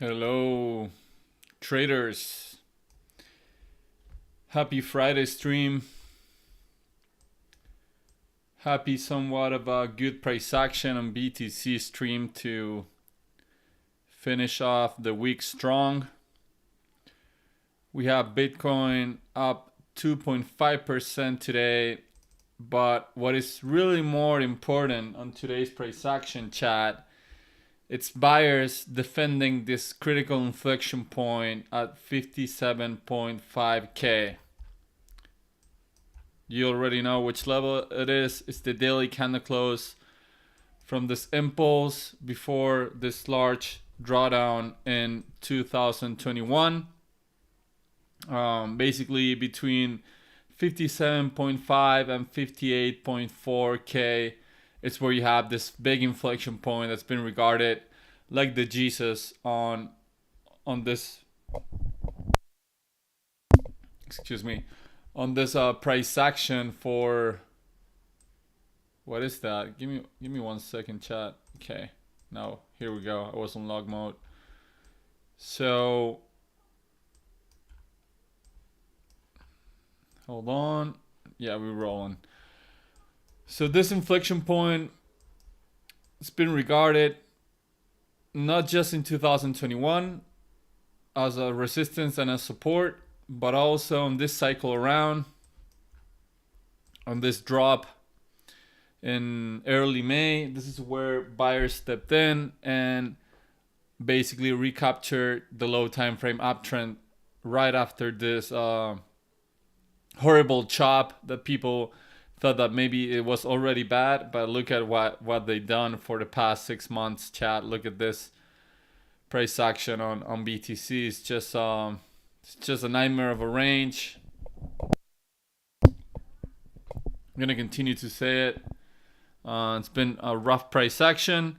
Hello, traders. Happy Friday stream. Happy somewhat of a good price action on BTC stream to finish off the week strong. We have Bitcoin up 2.5% today, but what is really more important on today's price action chat, it's buyers defending this critical inflection point at 57.5k. You already know which level it is. It's the daily candle close from this impulse before this large drawdown in 2021. Basically between 57.5 and 58.4k. It's where you have this big inflection point that's been regarded like the Jesus on this on this price action for what is that? Give me 1 second, chat. Okay, now here we go. I was on log mode. So hold on. Yeah, we're rolling. So this inflection point, it's been regarded not just in 2021 as a resistance and a support, but also on this cycle around, on this drop in early May. This is where buyers stepped in and basically recaptured the low time frame uptrend right after this horrible chop that people thought that maybe it was already bad, but look at what they've done for the past 6 months, chat. Look at this price action on BTC. It's just a nightmare of a range. I'm gonna continue to say it. It's been a rough price action,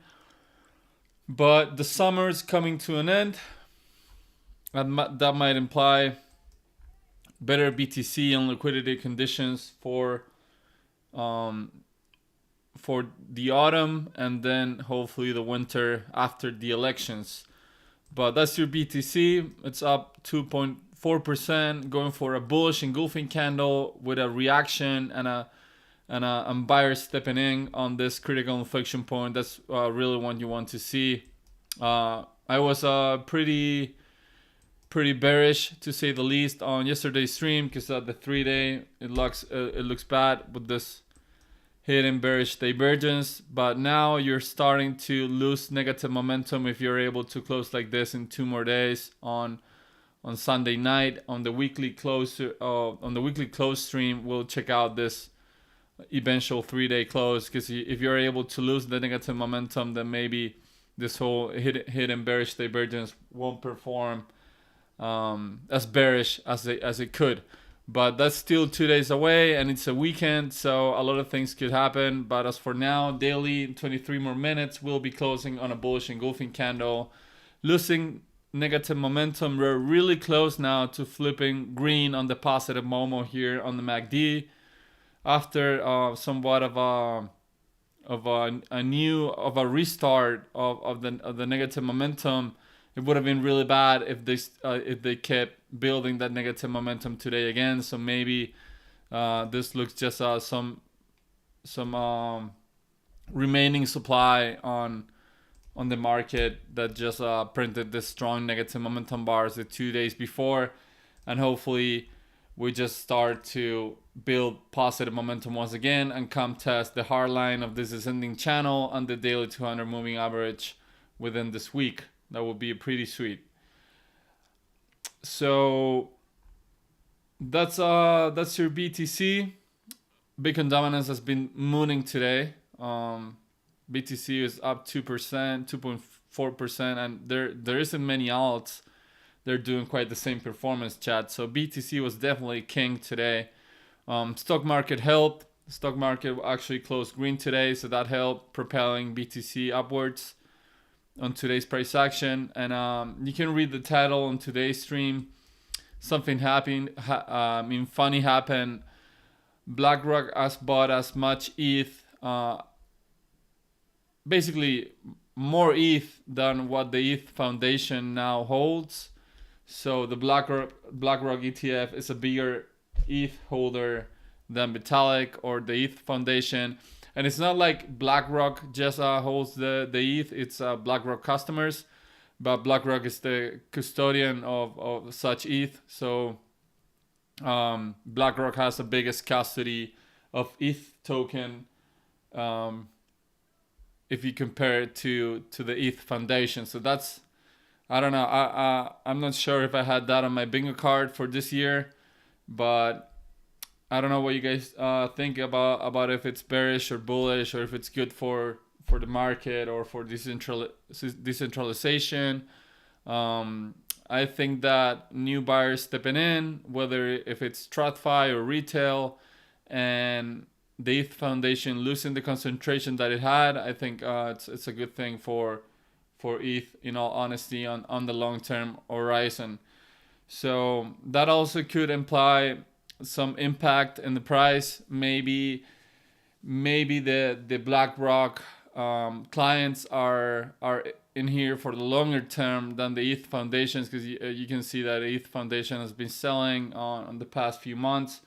but the summer's coming to an end. That might imply better BTC and liquidity conditions for the autumn and then hopefully the winter after the elections. But that's your BTC. It's up 2.4%, going for a bullish engulfing candle with a reaction and a buyer stepping in on this critical inflection point. That's really what you want to see. I was pretty bearish, to say the least, on yesterday's stream because the 3-day it looks bad with this hidden bearish divergence. But now you're starting to lose negative momentum if you're able to close like this in 2 more days on Sunday night. On the weekly close stream, we'll check out this eventual 3-day close, because if you're able to lose the negative momentum, then maybe this whole hidden bearish divergence won't perform as bearish as it could. But that's still 2 days away and it's a weekend, so a lot of things could happen. But as for now, daily 23 more minutes, we'll be closing on a bullish engulfing candle, losing negative momentum. We're really close now to flipping green on the positive Momo here on the MACD after somewhat of a restart of the negative momentum. It would have been really bad if they kept building that negative momentum today again. So maybe this looks just some remaining supply on the market that just printed this strong negative momentum bars the 2 days before, and hopefully we just start to build positive momentum once again and come test the hard line of this ascending channel and the daily 200 moving average within this week. That would be pretty sweet. So that's your BTC. Bitcoin dominance has been mooning today. BTC is up 2%, 2.4%, and there isn't many alts. They're doing quite the same performance, chat. So BTC was definitely king today. Stock market helped. The stock market actually closed green today, so that helped propelling BTC upwards on today's price action. And you can read the title on today's stream. Something funny happened. Blackrock has bought as much ETH. Basically, more ETH than what the ETH Foundation now holds. So the BlackRock ETF is a bigger ETH holder than Vitalik or the ETH Foundation. And it's not like BlackRock just holds the ETH, it's BlackRock customers. But BlackRock is the custodian of such ETH. So BlackRock has the biggest custody of ETH token if you compare it to the ETH Foundation. So that's, I don't know. I'm not sure if I had that on my bingo card for this year, but I don't know what you guys think about if it's bearish or bullish, or if it's good for the market or for decentralization. I think that new buyers stepping in, whether if it's TradFi or retail, and the ETH Foundation losing the concentration that it had, I think it's a good thing for ETH, in all honesty, on the long term horizon. So that also could imply some impact in the price. Maybe the BlackRock clients are in here for the longer term than the ETH Foundations, because you can see that ETH Foundation has been selling on the past few months.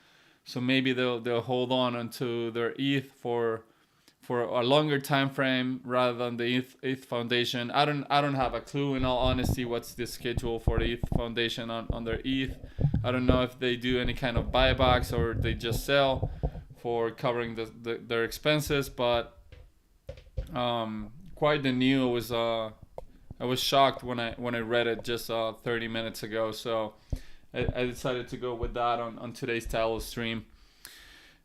So maybe they'll hold on onto their ETH for a longer time frame rather than the ETH Foundation. I don't have a clue, in all honesty, what's the schedule for the ETH Foundation on their ETH. I don't know if they do any kind of buybacks or they just sell for covering their expenses. But quite the news. I was shocked when I read it just 30 minutes ago. So I decided to go with that on today's title stream.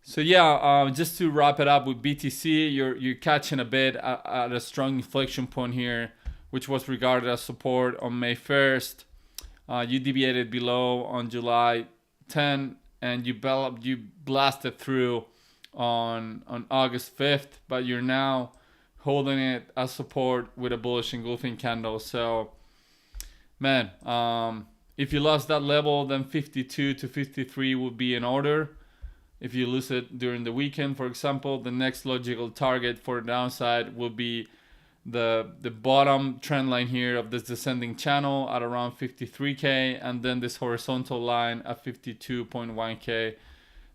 So yeah, just to wrap it up with BTC, you're catching a bit at a strong inflection point here, which was regarded as support on May 1st. You deviated below on July 10, and you blasted through on August 5th, but you're now holding it as support with a bullish engulfing candle. So, man, if you lost that level, then 52 to 53 would be in order. If you lose it during the weekend, for example, the next logical target for the downside will be the bottom trend line here of this descending channel at around 53K, and then this horizontal line at 52.1K.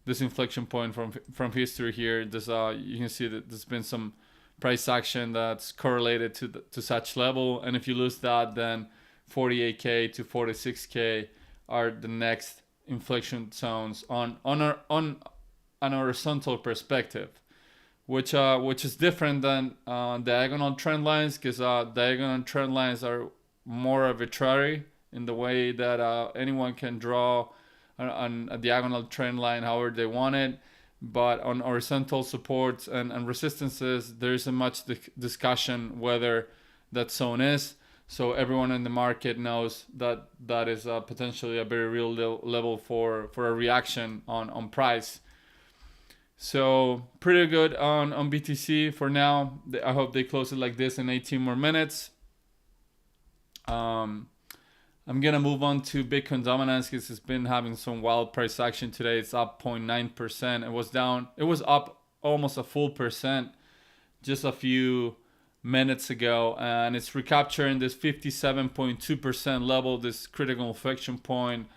This inflection point from history here. This you can see that there's been some price action that's correlated to such level, and if you lose that, then 48K to 46K are the next inflection zones on an horizontal perspective, which is different than diagonal trend lines, because diagonal trend lines are more arbitrary in the way that anyone can draw on a diagonal trend line however they want it. But on horizontal supports and resistances, there isn't much discussion whether that zone is. So everyone in the market knows that that is potentially a very real level for a reaction on price. So pretty good on BTC for now. I hope they close it like this in 18 more minutes. I'm gonna move on to Bitcoin dominance, because it's been having some wild price action today. It's up 0.9%. It was up almost a full percent just a few minutes ago, and it's recapturing this 57.2% level, this critical inflection point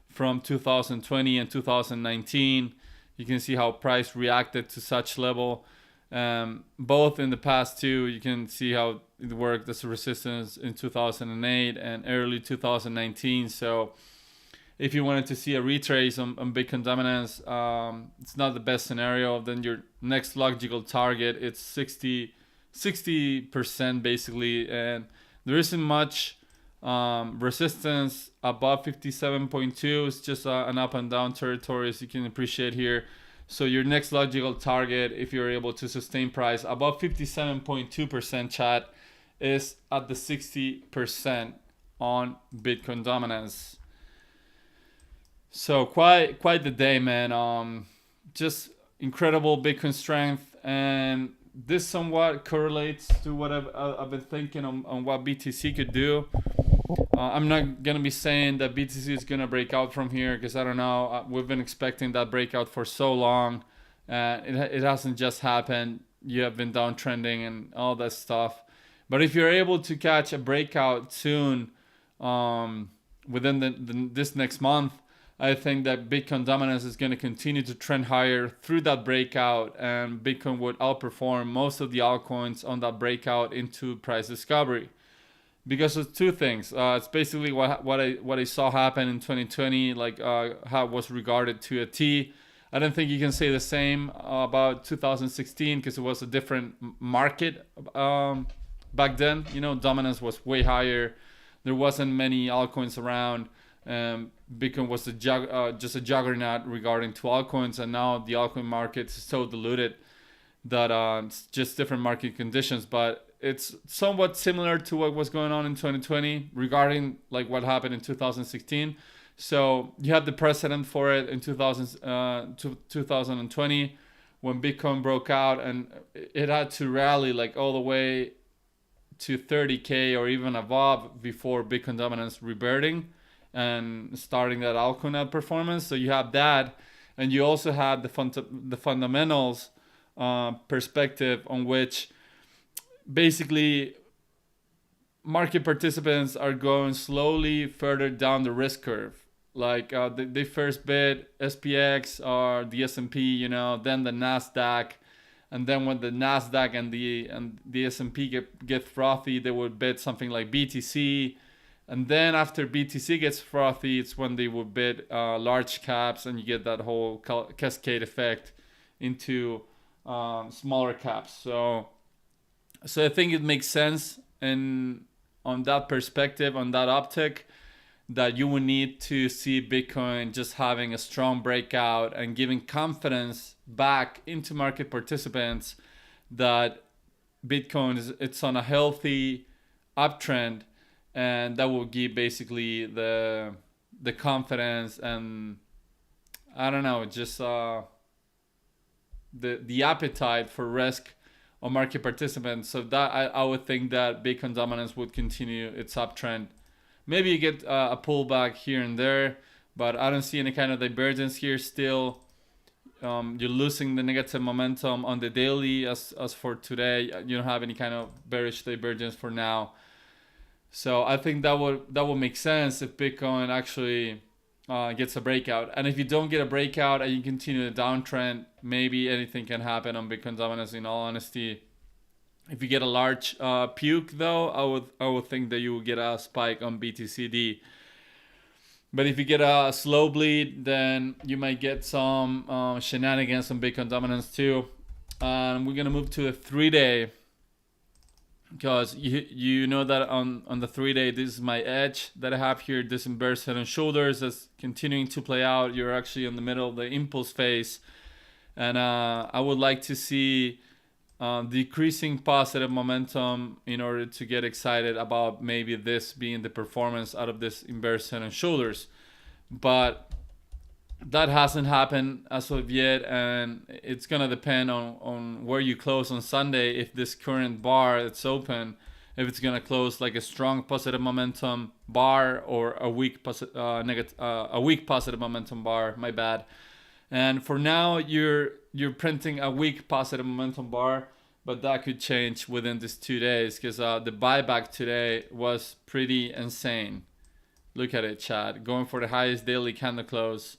from 2020 and 2019. You can see how price reacted to such level. Both in the past two, you can see how it worked as a resistance in 2008 and early 2019. So if you wanted to see a retrace on Bitcoin dominance, it's not the best scenario. Then your next logical target, it's 60% basically, and there isn't much resistance above 57.2. It's just an up and down territory, as you can appreciate here. So your next logical target, if you're able to sustain price above 57.2%, chat, is at the 60% on Bitcoin dominance. So quite the day, man. Just incredible Bitcoin strength, and this somewhat correlates to what I've been thinking on what BTC could do. I'm not gonna be saying that BTC is gonna break out from here, because I don't know. We've been expecting that breakout for so long, and it hasn't just happened. You have been downtrending and all that stuff. But if you're able to catch a breakout soon, within this next month, I think that Bitcoin dominance is going to continue to trend higher through that breakout, and Bitcoin would outperform most of the altcoins on that breakout into price discovery. Because of two things. It's basically what I saw happen in 2020, like how it was regarded to a T. I don't think you can say the same about 2016 because it was a different market back then. Dominance was way higher. There wasn't many altcoins around. Bitcoin was just a juggernaut regarding to altcoins, and now the altcoin market is so diluted that it's just different market conditions. But it's somewhat similar to what was going on in 2020 regarding like what happened in 2016. So you have the precedent for it in 2020 when Bitcoin broke out, and it had to rally like all the way to 30K or even above before Bitcoin dominance reverting and starting that altcoin outperformance. So you have that, and you also have the fundamentals perspective on which basically market participants are going slowly further down the risk curve. Like they first bid SPX or the S&P, then the Nasdaq, and then when the Nasdaq and the S&P get frothy, they would bid something like BTC, and then after BTC gets frothy, it's when they would bid large caps, and you get that whole cascade effect into smaller caps. So I think it makes sense, and on that perspective, on that optic, that you would need to see Bitcoin just having a strong breakout and giving confidence back into market participants that Bitcoin it's on a healthy uptrend, and that will give basically the confidence and I don't know, just the appetite for risk on market participants. So that I would think that Bitcoin dominance would continue its uptrend. Maybe you get a pullback here and there, but I don't see any kind of divergence here still. You're losing the negative momentum on the daily as for today. You don't have any kind of bearish divergence for now. So I think that would make sense if Bitcoin actually gets a breakout. And if you don't get a breakout and you continue the downtrend, maybe anything can happen on Bitcoin dominance, in all honesty. If you get a large puke, though, I would think that you will get a spike on BTCD. But if you get a slow bleed, then you might get some shenanigans on Bitcoin dominance too. And we're gonna move to the 3-day, because you know that on the 3-day, this is my edge that I have here. This inverse head and shoulders that's continuing to play out. You're actually in the middle of the impulse phase, and I would like to see decreasing positive momentum in order to get excited about maybe this being the performance out of this inverse head and shoulders. But that hasn't happened as of yet, and it's gonna depend on where you close on Sunday. If this current bar that's open, if it's gonna close like a strong positive momentum bar or a weak positive momentum bar. My bad. And for now, you're printing a weak positive momentum bar, but that could change within these 2 days, because the buyback today was pretty insane. Look at it, Chad. Going for the highest daily candle close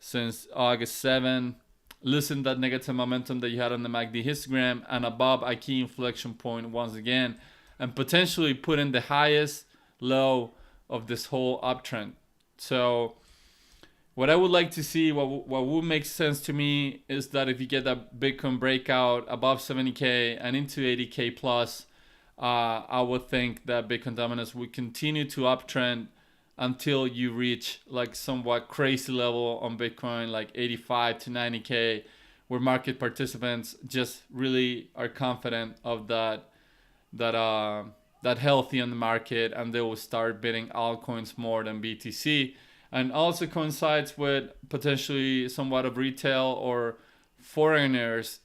since August 7. Listen that negative momentum that you had on the MACD histogram, and above a key inflection point once again, and potentially put in the highest low of this whole uptrend. So what I would like to see, what would make sense to me, is that if you get that Bitcoin breakout above 70K and into 80K plus, I would think that Bitcoin dominance would continue to uptrend until you reach like somewhat crazy level on Bitcoin, like 85 to 90K, where market participants just really are confident of that healthy on the market, and they will start bidding altcoins more than BTC. And also coincides with potentially somewhat of retail or foreigners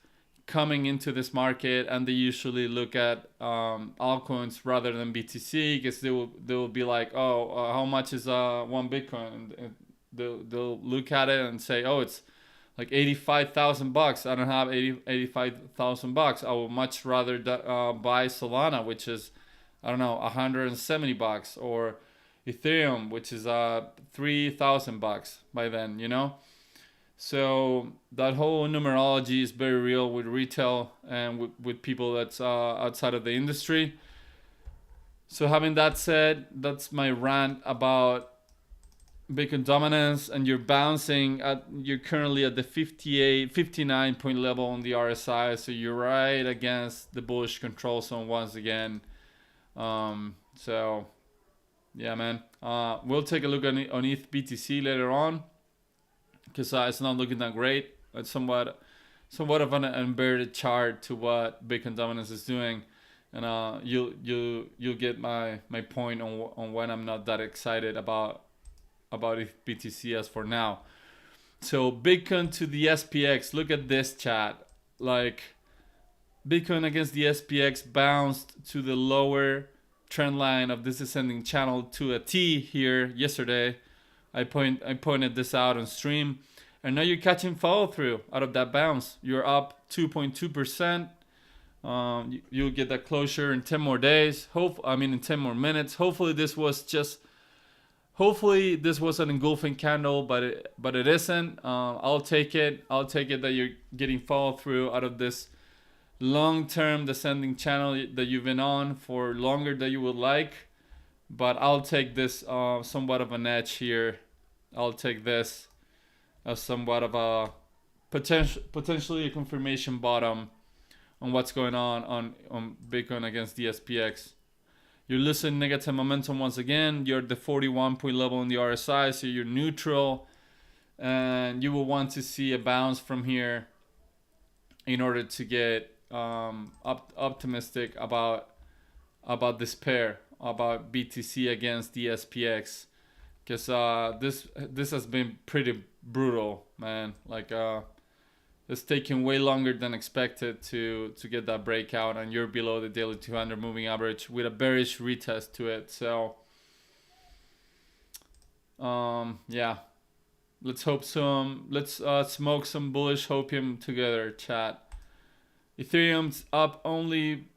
coming into this market, and they usually look at altcoins rather than BTC, because they will be like, how much is one Bitcoin? And they'll look at it and say, oh, it's like 85,000 bucks. I don't have 85,000 bucks. I would much rather buy Solana, which is, I don't know, 170 bucks, or Ethereum, which is 3,000 bucks by then, you know? So that whole numerology is very real with retail and with people that's outside of the industry. So having that said, that's my rant about Bitcoin dominance, and you're you're currently at the 59 point level on the RSI, so you're right against the bullish control zone once again. So yeah, man, we'll take a look on ETH BTC later on, because it's not looking that great. It's somewhat of an inverted chart to what Bitcoin dominance is doing, and you'll get my point on when I'm not that excited about BTC as for now. So Bitcoin to the SPX. Look at this, chat. Like, Bitcoin against the SPX bounced to the lower trend line of this ascending channel to a T here yesterday. I pointed this out on stream, and now you're catching follow through out of that bounce. You're up 2.2%. You'll get that closure in 10 more days. In 10 more minutes. Hopefully this was an engulfing candle, but it isn't. I'll take it. I'll take it that you're getting follow through out of this long-term descending channel that you've been on for longer than you would like. But I'll take this somewhat of an edge here. I'll take this as somewhat of a potentially a confirmation bottom on what's going on Bitcoin against the SPX. You're losing negative momentum once again. You're at the 41 point level on the RSI, so you're neutral, and you will want to see a bounce from here in order to get optimistic about this pair, about BTC against the SPX, because this has been pretty brutal, man. Like it's taking way longer than expected to get that breakout, and you're below the daily 200 moving average with a bearish retest to it. So yeah, let's smoke some bullish hopium together, chat. Ethereum's up only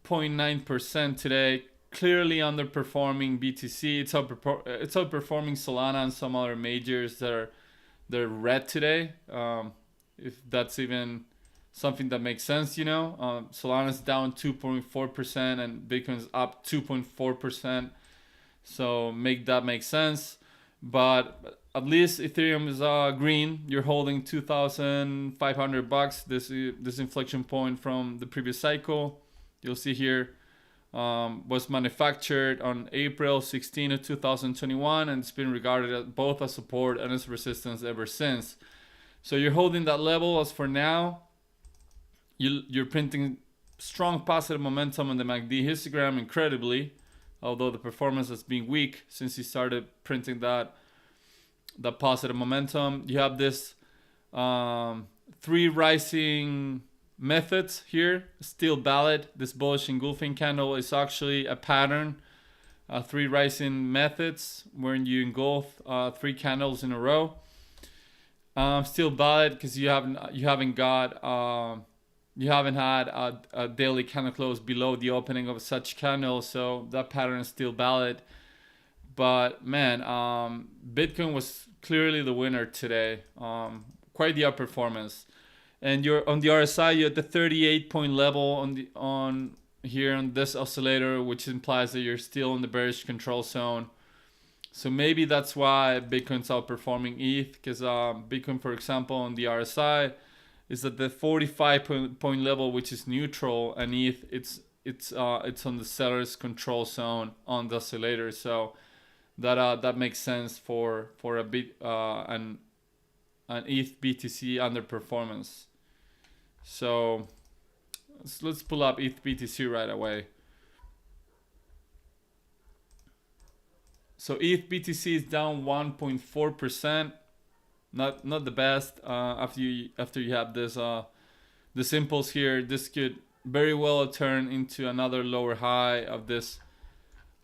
0.9% today, clearly underperforming BTC. It's outperforming Solana and some other majors that are red today. If that's even something that makes sense, you know. Solana's down 2.4% and Bitcoin's up 2.4%. So make sense. But at least Ethereum is green. You're holding 2,500 bucks. This inflection point from the previous cycle, you'll see here, was manufactured on April 16 of 2021, and it's been regarded as both a support and as resistance ever since. So you're holding that level as for now. You're printing strong positive momentum on the MACD histogram, incredibly, although the performance has been weak since you started printing that positive momentum. You have this 3 rising methods here, still valid. This bullish engulfing candle is actually a pattern, 3 rising methods when you engulf 3 candles in a row. Still valid because you haven't had a daily candle close below the opening of such candle, so that pattern is still valid. But man, Bitcoin was clearly the winner today. Quite the outperformance, and you're on the RSI. You're at the 38 point level on this oscillator, which implies that you're still in the bearish control zone. So maybe that's why Bitcoin's outperforming ETH, because Bitcoin, for example, on the RSI is at the 45 point level, which is neutral, and ETH it's on the seller's control zone on the oscillator. So that makes sense for a bit an ETH BTC underperformance. So let's pull up ETH BTC right away. So ETH BTC is down 1.4%. Not the best. After you have this impulse here, this could very well turn into another lower high of this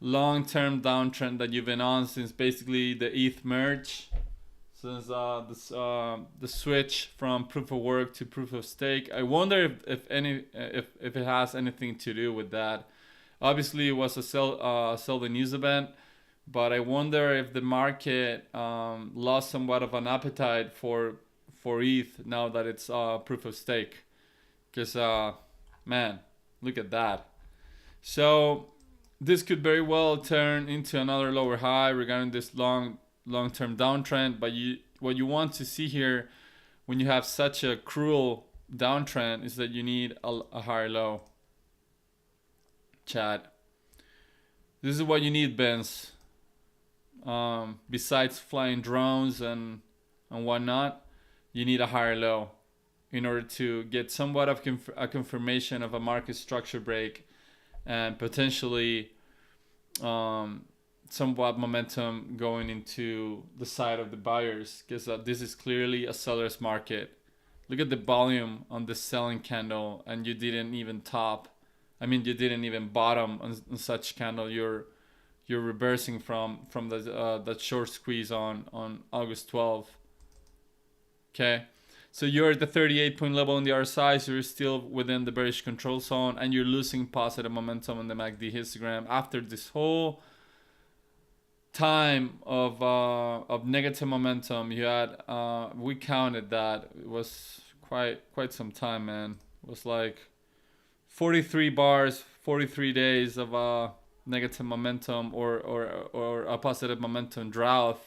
long-term downtrend that you've been on since basically the ETH merge. since the switch from proof of work to proof of stake. I wonder if it has anything to do with that. Obviously, it was a sell the news event, but I wonder if the market lost somewhat of an appetite for ETH now that it's proof of stake. Because man, look at that. So this could very well turn into another lower high regarding this long-term downtrend. But what you want to see here when you have such a cruel downtrend is that you need a higher low. Chat. This is what you need, Benz. Besides flying drones and whatnot, you need a higher low in order to get somewhat of a confirmation of a market structure break and potentially somewhat momentum going into the side of the buyers, because this is clearly a seller's market. Look at the volume on the selling candle, and you didn't even top. I mean, you didn't even bottom on such candle. You're reversing from that short squeeze on August 12th. Okay, so you're at the 38 point level on the RSI, so you're still within the bearish control zone, and you're losing positive momentum on the MACD histogram after this whole time of negative momentum. You had we counted that it was quite some time, man. It was like 43 bars, 43 days of negative momentum or a positive momentum drought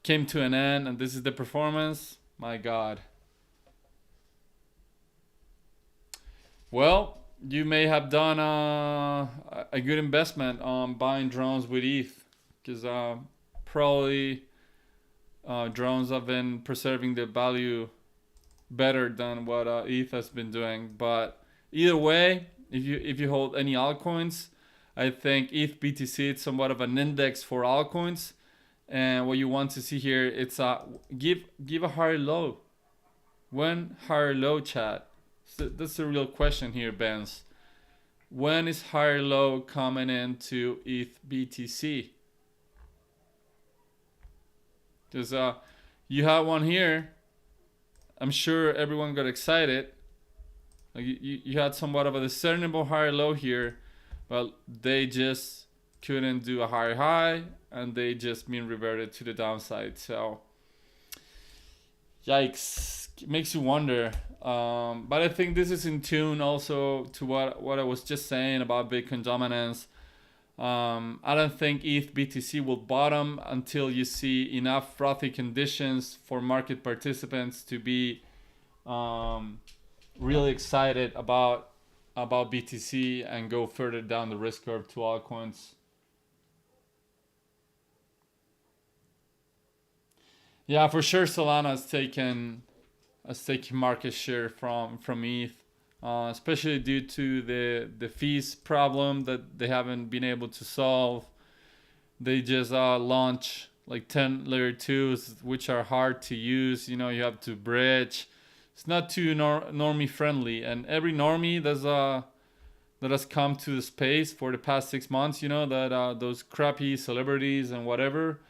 came to an end, and this is the performance. My God. Well, you may have done a good investment on buying drones with ETH, because probably drones have been preserving their value better than what ETH has been doing. But either way, if you hold any altcoins, I think ETH BTC is somewhat of an index for altcoins. And what you want to see here, it's give a higher low. When higher low, chat? So that's the real question here, Benz. When is higher low coming into ETH BTC? Because you have one here. I'm sure everyone got excited. Like you had somewhat of a discernible higher low here, but they just couldn't do a higher high, and they just mean reverted to the downside. So yikes, it makes you wonder. But I think this is in tune also to what I was just saying about Bitcoin dominance. I don't think ETH BTC will bottom until you see enough frothy conditions for market participants to be really excited about BTC and go further down the risk curve to altcoins. Yeah, for sure Solana has taken market share from ETH, especially due to the fees problem that they haven't been able to solve. They just launch like 10 layer 2s, which are hard to use. You know, you have to bridge. It's not too normie friendly, and every normie that has come to the space for the past 6 months, you know, that those crappy celebrities and whatever,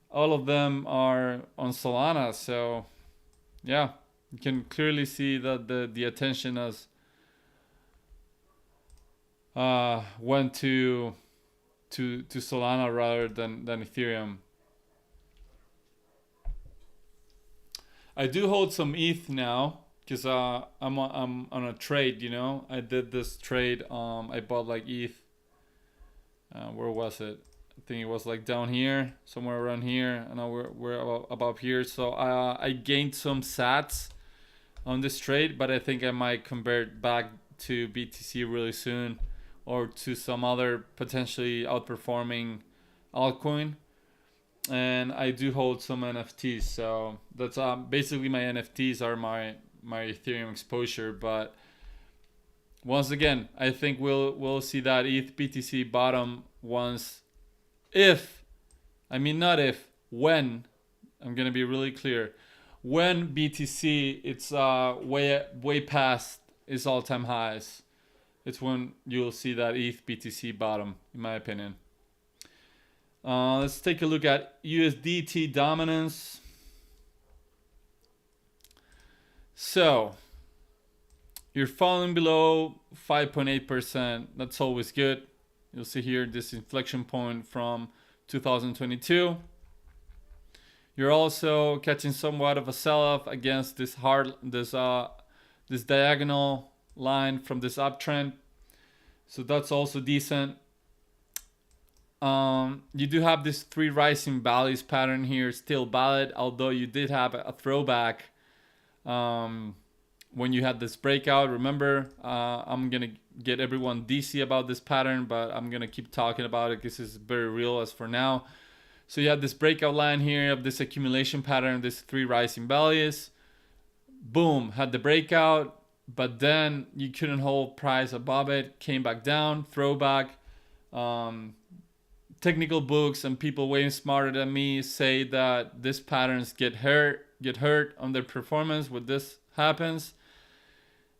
all of them are on Solana. So yeah, you can clearly see that the attention has went to Solana rather than Ethereum. I do hold some ETH now because I'm on a trade. You know, I did this trade. I bought like ETH. Where was it? I think it was like down here, somewhere around here, and now we're above here. So I gained some sats on this trade, but I think I might convert back to BTC really soon, or to some other potentially outperforming altcoin. And I do hold some NFTs, so that's basically my NFTs are my Ethereum exposure. But once again, I think we'll see that ETH BTC bottom once, when, I'm gonna be really clear, when BTC it's way past its all-time highs, it's when you'll see that ETH BTC bottom, in my opinion. Let's take a look at USDT dominance. So you're falling below 5.8%. That's always good. You'll see here this inflection point from 2022. You're also catching somewhat of a sell-off against this this diagonal line from this uptrend. So that's also decent. You do have this 3 rising valleys pattern here, still valid, although you did have a throwback when you had this breakout. Remember, I'm gonna get everyone DC about this pattern, but I'm gonna keep talking about it because it's very real as for now. So you have this breakout line here of this accumulation pattern, this 3 rising valleys. Boom, had the breakout, but then you couldn't hold price above it, came back down, throwback. Technical books and people way smarter than me say that these patterns get hurt on their performance when this happens.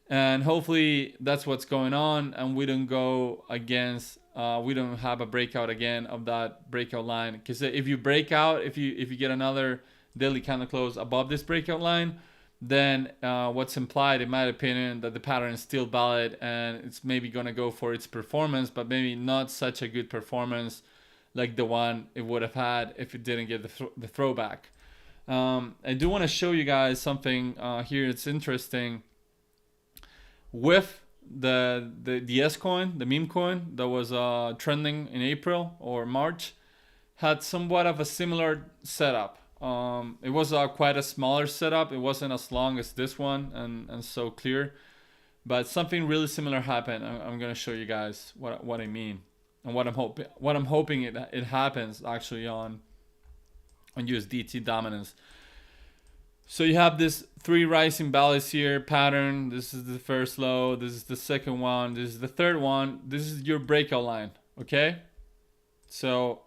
And hopefully that's what's going on, and we don't go against we don't have a breakout again of that breakout line. Because if you break out, if you get another daily candle close above this breakout line, then what's implied, in my opinion, that the pattern is still valid and it's maybe gonna go for its performance, but maybe not such a good performance like the one it would have had if it didn't get the throwback. I do want to show you guys something here. It's interesting. With the S coin, the meme coin that was trending in April or March, had somewhat of a similar setup. It was quite a smaller setup. It wasn't as long as this one and so clear, but something really similar happened. I'm gonna show you guys what I mean and what I'm hoping it happens actually on USDT dominance. So you have this 3 rising valleys here pattern. This is the first low. This is the second one. This is the third one. This is your breakout line. Okay. So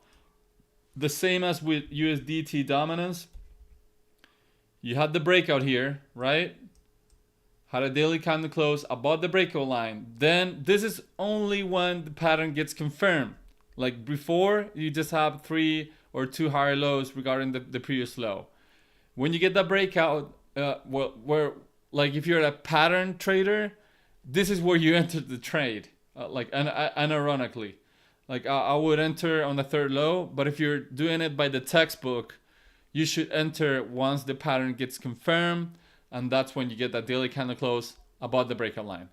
the same as with USDT dominance. You had the breakout here, right? Had a daily candle close above the breakout line. Then this is only when the pattern gets confirmed. Like before, you just have 3 or 2 higher lows regarding the previous low. When you get that breakout, where like if you're a pattern trader, this is where you enter the trade. Unironically, like I would enter on the third low, but if you're doing it by the textbook, you should enter once the pattern gets confirmed, and that's when you get that daily candle close above the breakout line.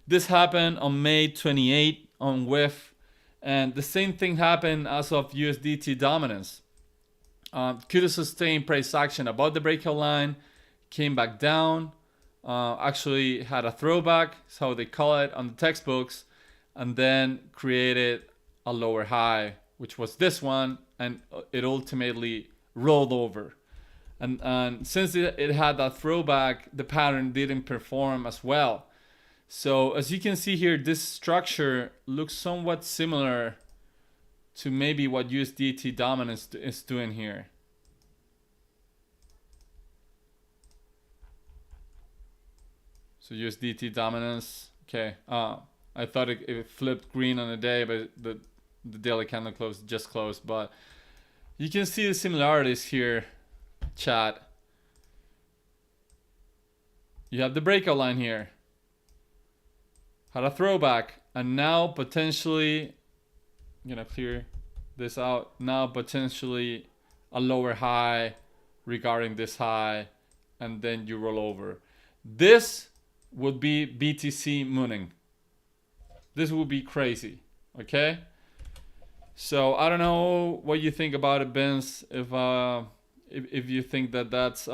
This happened on May 28 on WIF, and the same thing happened as of USDT dominance. Could have sustained price action above the breakout line, came back down, actually had a throwback, is how they call it on the textbooks, and then created a lower high, which was this one, and it ultimately rolled over. And since it had that throwback, the pattern didn't perform as well. So as you can see here, this structure looks somewhat similar to maybe what USDT dominance is doing here. So USDT dominance, okay. I thought it flipped green on the day, but the daily candle just closed. But you can see the similarities here, chat. You have the breakout line here. Had a throwback, and now potentially, I'm gonna clear this out. Now potentially a lower high regarding this high, and then you roll over. This would be BTC mooning. This would be crazy. Okay. So I don't know what you think about it, Vince. If you think that that's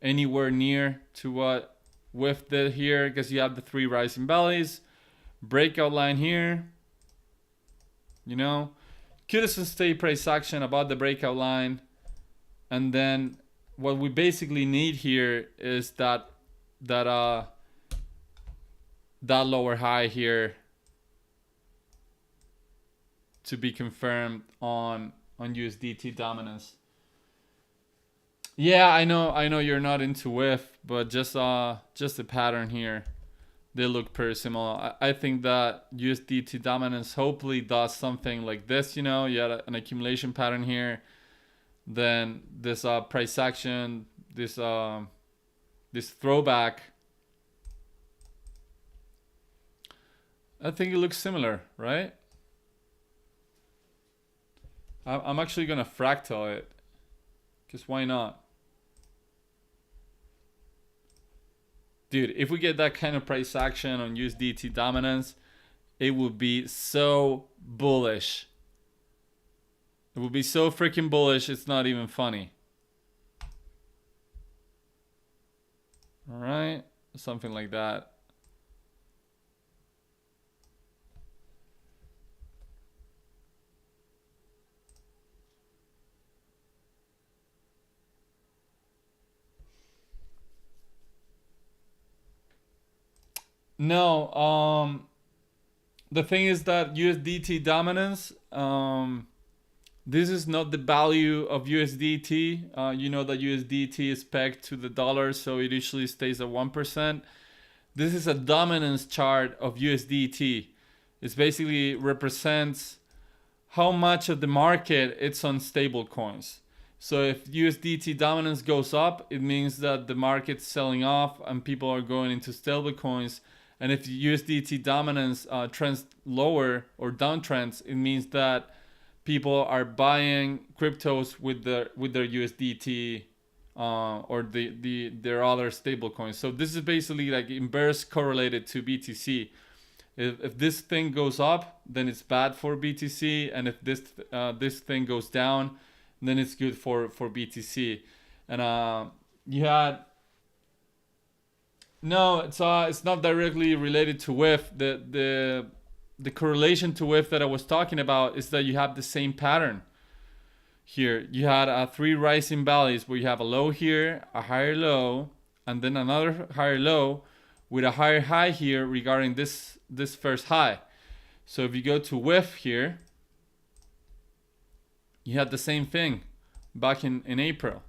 anywhere near to what WIF did here, because you have the 3 rising valleys, breakout line here. You know, could have sustained price action above the breakout line, and then what we basically need here is that lower high here to be confirmed on USDT dominance. Yeah, I know you're not into WIF, but just the pattern here, they look pretty similar. I think that USDT dominance hopefully does something like this. You know, you had an accumulation pattern here, then this price action, this this throwback. I think it looks similar, right? I'm actually gonna fractal it, because why not? Dude, if we get that kind of price action on USDT dominance, it would be so bullish. It would be so freaking bullish, it's not even funny. All right, something like that. No, the thing is that USDT dominance, this is not the value of USDT. You know that USDT is pegged to the dollar, so it usually stays at 1%. This is a dominance chart of USDT. It basically represents how much of the market it's on stable coins. So if USDT dominance goes up, it means that the market's selling off and people are going into stable coins. And if USDT dominance trends lower or downtrends, it means that people are buying cryptos with their USDT or their other stable coins. So this is basically like inverse correlated to BTC. If this thing goes up, then it's bad for BTC, and if this thing goes down, then it's good for BTC. And you had no, it's not directly related to WIF. The correlation to WIF that I was talking about is that you have the same pattern. Here you had 3 rising valleys where you have a low here, a higher low, and then another higher low with a higher high here regarding this first high. So if you go to WIF here, you had the same thing back in April.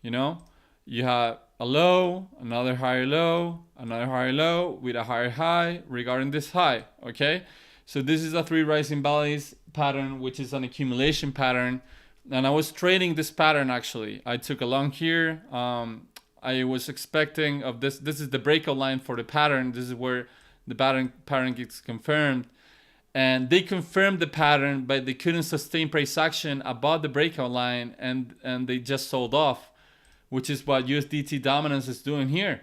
You know, you have a low, another higher low, another higher low with a higher high regarding this high. Okay, so this is a 3 rising valleys pattern, which is an accumulation pattern. And I was trading this pattern actually. I took a long here. I was expecting of this. This is the breakout line for the pattern. This is where the pattern gets confirmed. And they confirmed the pattern, but they couldn't sustain price action above the breakout line, and they just sold off, which is what USDT dominance is doing here.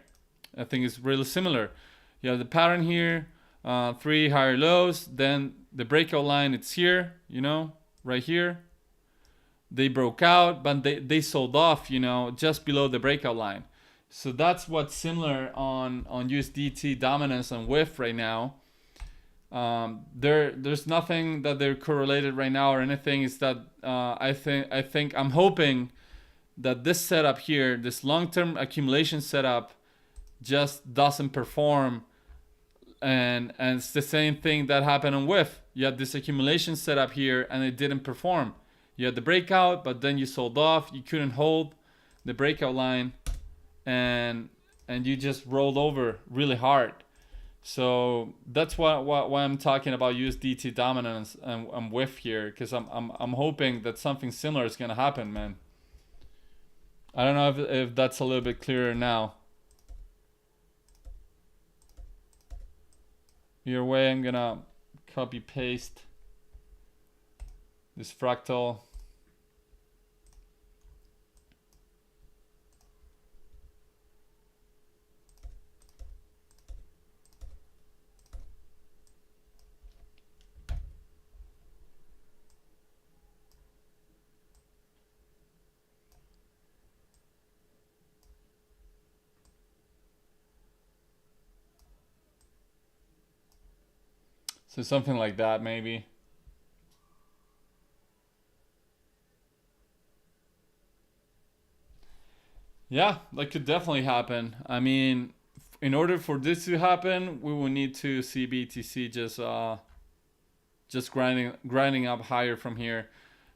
I think it's really similar. You have the pattern here, 3 higher lows, then the breakout line, it's here, you know, right here. They broke out, but they sold off, you know, just below the breakout line. So that's what's similar on USDT dominance and WIF right now. There's nothing that they're correlated right now or anything. Is that I'm hoping that this setup here, this long-term accumulation setup, just doesn't perform, and it's the same thing that happened on WIF. You had this accumulation setup here and it didn't perform. You had the breakout, but then you sold off. You couldn't hold the breakout line, and you just rolled over really hard. So that's why I'm talking about USDT dominance and WIF here, because I'm hoping that something similar is gonna happen, man. I don't know if that's a little bit clearer now. Either way, I'm gonna copy paste this fractal. So something like that, maybe. Yeah, that could definitely happen. I mean, in order for this to happen, we will need to see BTC just grinding up higher from here.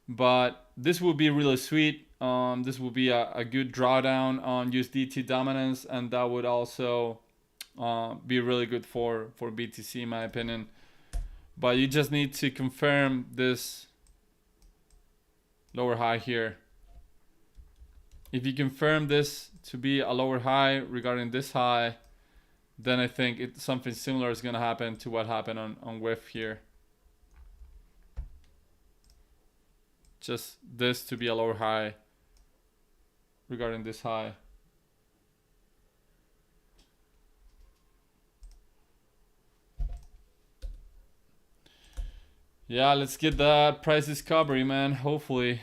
But this will be really sweet. This will be a good drawdown on USDT dominance, and that would also be really good for BTC, in my opinion. But you just need to confirm this lower high here. If you confirm this to be a lower high regarding this high, then I think something similar is going to happen to what happened on WIF here. Just this to be a lower high regarding this high. Yeah, let's get that price discovery, man. Hopefully.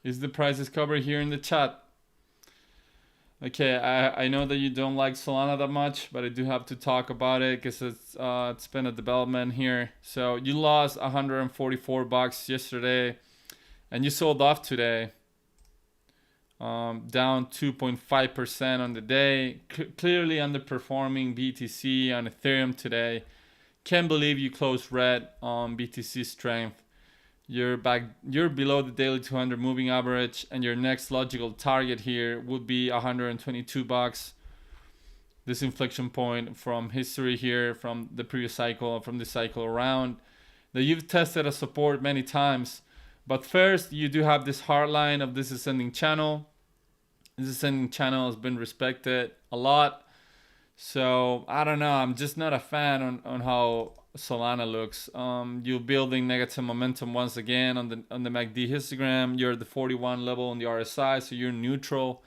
Is the price discovery here in the chat? Okay, I know that you don't like Solana that much, but I do have to talk about it because it's been a development here. So you lost $144 yesterday, and you sold off today. Down 2.5% on the day. Clearly underperforming BTC on Ethereum today. Can't believe you closed red on BTC strength. You're below the daily 200 moving average, and your next logical target here would be $122. This inflection point from history here, from the previous cycle, from this cycle around, that you've tested as support many times. But first, you do have this hard line of this ascending channel. This ascending channel has been respected a lot. So I don't know. I'm just not a fan on how Solana looks. You're building negative momentum once again on the MACD histogram. You're at the 41 level on the RSI, so you're neutral.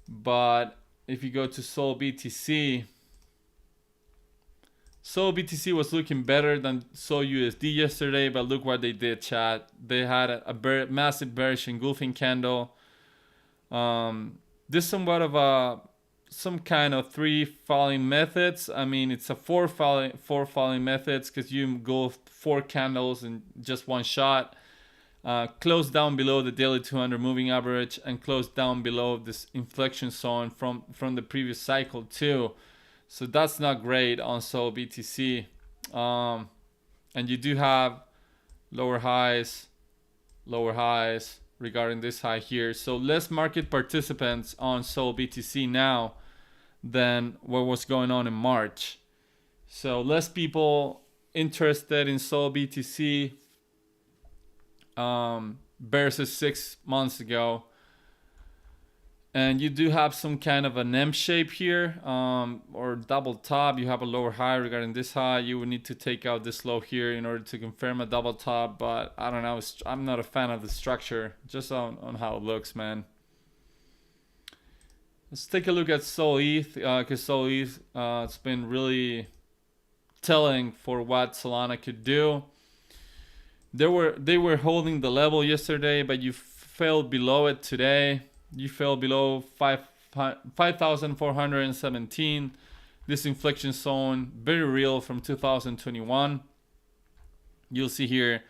But if you go to Sol BTC was looking better than Sol USD yesterday, but look what they did, chat. They had a massive bearish engulfing candle. This somewhat of some kind of 3 falling methods. I mean, it's a 4 falling methods because you go 4 candles in just one shot. Close down below the daily 200 moving average and close down below this inflection zone from the previous cycle too. So that's not great on Sol BTC. And you do have lower highs regarding this high here. So less market participants on Sol BTC now than what was going on in March. So less people interested in Sol BTC versus 6 months ago. And you do have some kind of an M shape here, or double top. You have a lower high regarding this high. You would need to take out this low here in order to confirm a double top. But I don't know. I'm not a fan of the structure, just on how it looks, man. Let's take a look at Sol ETH, because Sol ETH it's been really telling for what Solana could do. They were holding the level yesterday, but you fell below it today. You fell below 5,417. This inflection zone, very real from 2021. You'll see here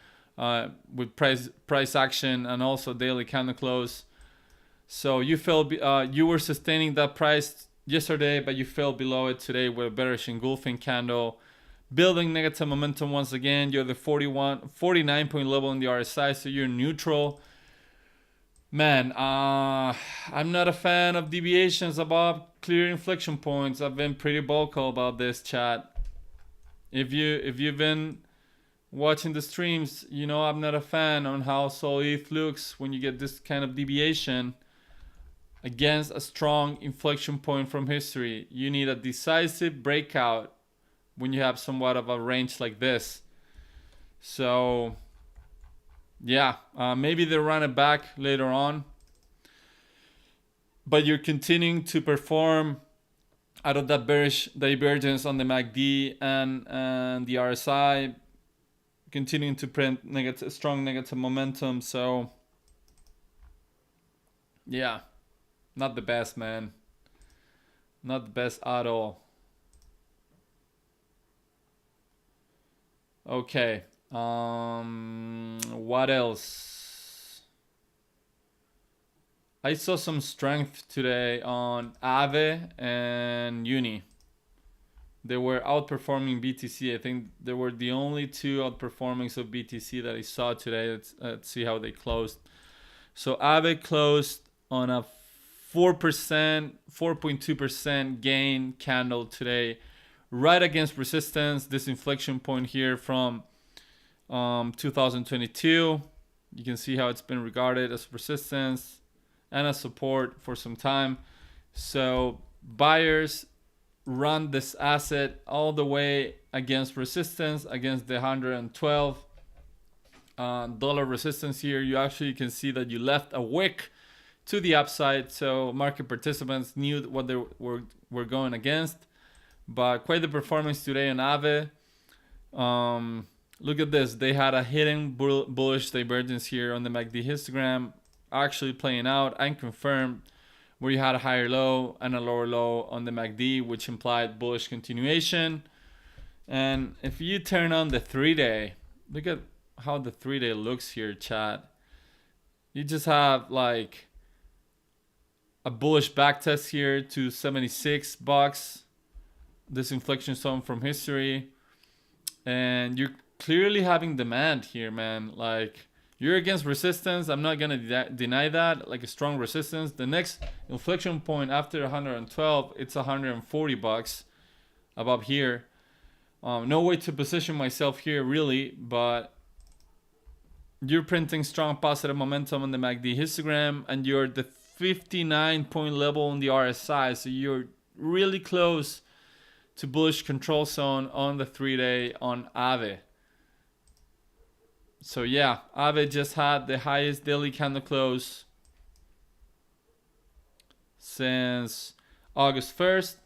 with price action and also daily candle close. So you fell. You were sustaining that price yesterday, but you fell below it today with a bearish engulfing candle. Building negative momentum once again. You're the 49 point level in the RSI, so you're neutral. Man, I'm not a fan of deviations above clear inflection points. I've been pretty vocal about this, chat. If you've been watching the streams, you know I'm not a fan on how Sol ETH looks when you get this kind of deviation against a strong inflection point from history. You need a decisive breakout when you have somewhat of a range like this. So yeah, maybe they run it back later on, but you're continuing to perform out of that bearish divergence on the MACD and the RSI, continuing to print strong negative momentum. So yeah, not the best, man. Not the best at all. Okay. What else? I saw some strength today on Aave and Uni. They were outperforming BTC. I think they were the only two outperformings of BTC that I saw today. Let's see how they closed. So Aave closed on a 4.2% gain candle today, right against resistance. This inflection point here from 2022. You can see how it's been regarded as resistance, and a support for some time. So buyers run this asset all the way against resistance, against the 112 dollar resistance here. You actually can see that you left a wick to the upside, so market participants knew what they were going against. But quite the performance today on Aave. Look at this. They had a hidden bullish divergence here on the MACD histogram, actually playing out and confirmed, where you had a higher low and a lower low on the MACD, which implied bullish continuation. And if you turn on the 3-day, look at how the 3-day looks here, chat. You just have like a bullish backtest here to $76, this inflection zone from history, and you're clearly having demand here, man. Like, you're against resistance. I'm not gonna deny that, like a strong resistance. The next inflection point after 112, it's $140 above here. No way to position myself here really, but you're printing strong positive momentum on the MACD histogram, and you're the 59 point level on the RSI, so you're really close to bullish control zone on the 3-day on Aave. So yeah, Aave just had the highest daily candle close since August 1st,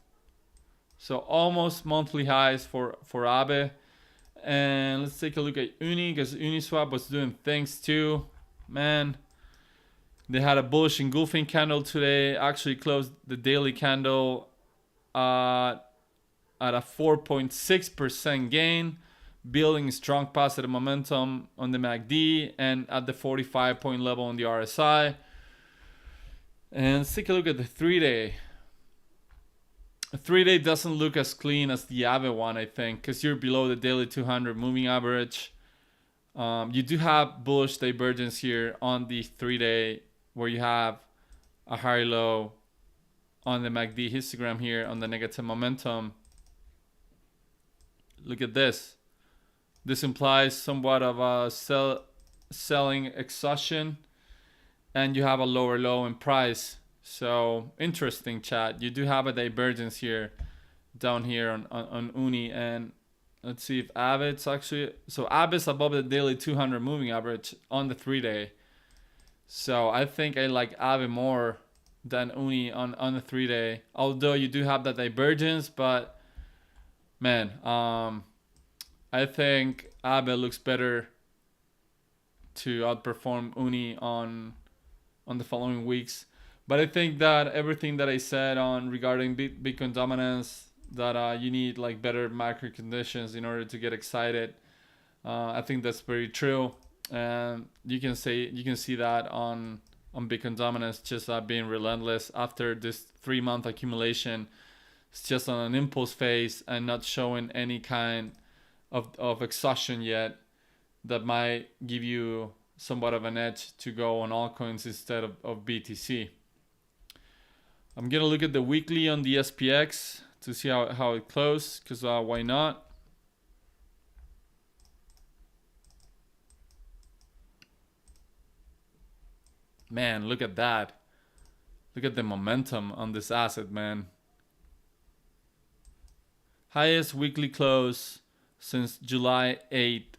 so almost monthly highs for Aave. And let's take a look at Uni, because Uniswap was doing things too, man. They had a bullish engulfing candle today, actually closed the daily candle at a 4.6% gain, building strong positive momentum on the MACD and at the 45 point level on the RSI. And let's take a look at the 3-day. A 3-day doesn't look as clean as the Aave one, I think, because you're below the daily 200 moving average. You do have bullish divergence here on the 3-day, where you have a higher low on the MACD histogram here on the negative momentum. Look at this. This implies somewhat of a selling exhaustion, and you have a lower low in price. So interesting, chat. You do have a divergence here down here on Uni, and let's see if Aave, it's actually, so Aave is above the daily 200 moving average on the 3-day. So I think I like Aave more than Uni on the 3-day, although you do have that divergence. But man, I think Aave looks better to outperform Uni on the following weeks. But I think that everything that I said on regarding Bitcoin dominance, that you need like better macro conditions in order to get excited, I think that's very true. And you can see that on Bitcoin dominance just being relentless after this 3-month accumulation. It's just on an impulse phase and not showing any kind of exhaustion yet that might give you somewhat of an edge to go on altcoins instead of BTC. I'm gonna look at the weekly on the SPX to see how it closed, because why not? Man, look at that. Look at the momentum on this asset, man. Highest weekly close since July 8th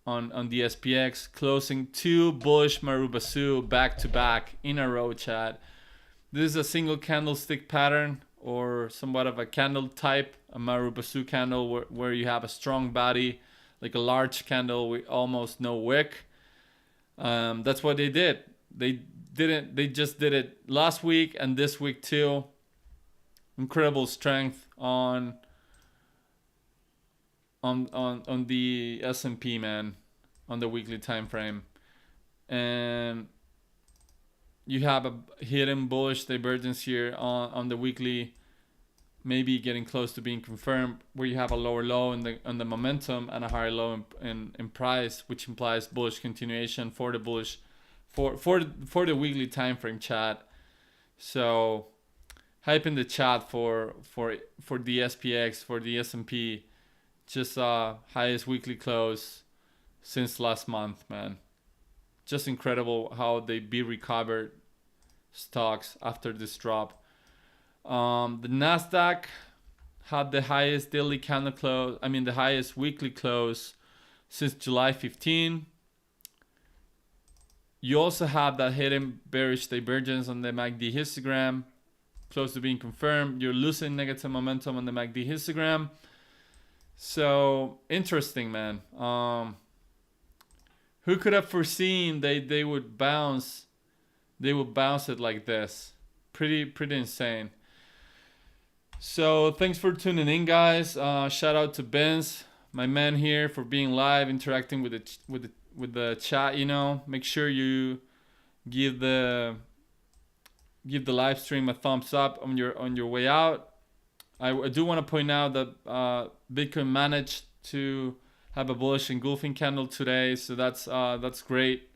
on the SPX, closing 2 bullish Marubasu back to back in a row, chat. This is a single candlestick pattern, or somewhat of a candle type, a Marubasu candle where you have a strong body, like a large candle with almost no wick. That's what they did. They just did it last week and this week too. Incredible strength on the S&P, man, on the weekly time frame. And you have a hidden bullish divergence here on the weekly, maybe getting close to being confirmed, where you have a lower low on the momentum and a higher low in price, which implies bullish continuation for the bullish for the weekly time frame, chat. So hype in the chat for the SPX, for the S&P, just highest weekly close since last month, man. Just incredible how they be recovered stocks after this drop. The Nasdaq had the highest daily candle close, the highest weekly close since July 15. You also have that hidden bearish divergence on the MACD histogram, close to being confirmed. You're losing negative momentum on the MACD histogram. So interesting, man. Who could have foreseen they would bounce? They would bounce it like this. Pretty insane. So thanks for tuning in, guys. Shout out to Benz, my man here, for being live, interacting with the chat. Make sure you give the live stream a thumbs up on your way out. I do want to point out that Bitcoin managed to have a bullish engulfing candle today, so that's great.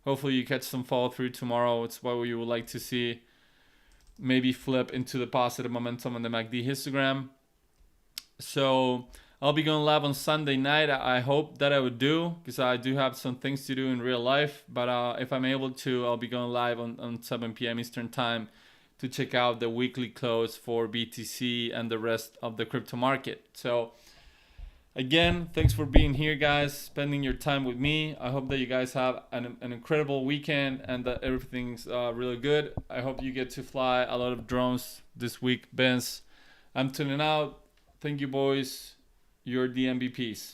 Hopefully you catch some follow through tomorrow. It's what we would like to see. Maybe flip into the positive momentum on the MACD histogram. So I'll be going live on Sunday night. I hope that I would do, because I do have some things to do in real life. But if I'm able to, I'll be going live on 7 p.m. Eastern time to check out the weekly close for BTC and the rest of the crypto market. So again, thanks for being here, guys, spending your time with me. I hope that you guys have an incredible weekend and that everything's really good. I hope you get to fly a lot of drones this week, Benz. I'm tuning out. Thank you, boys. You're the MVPs.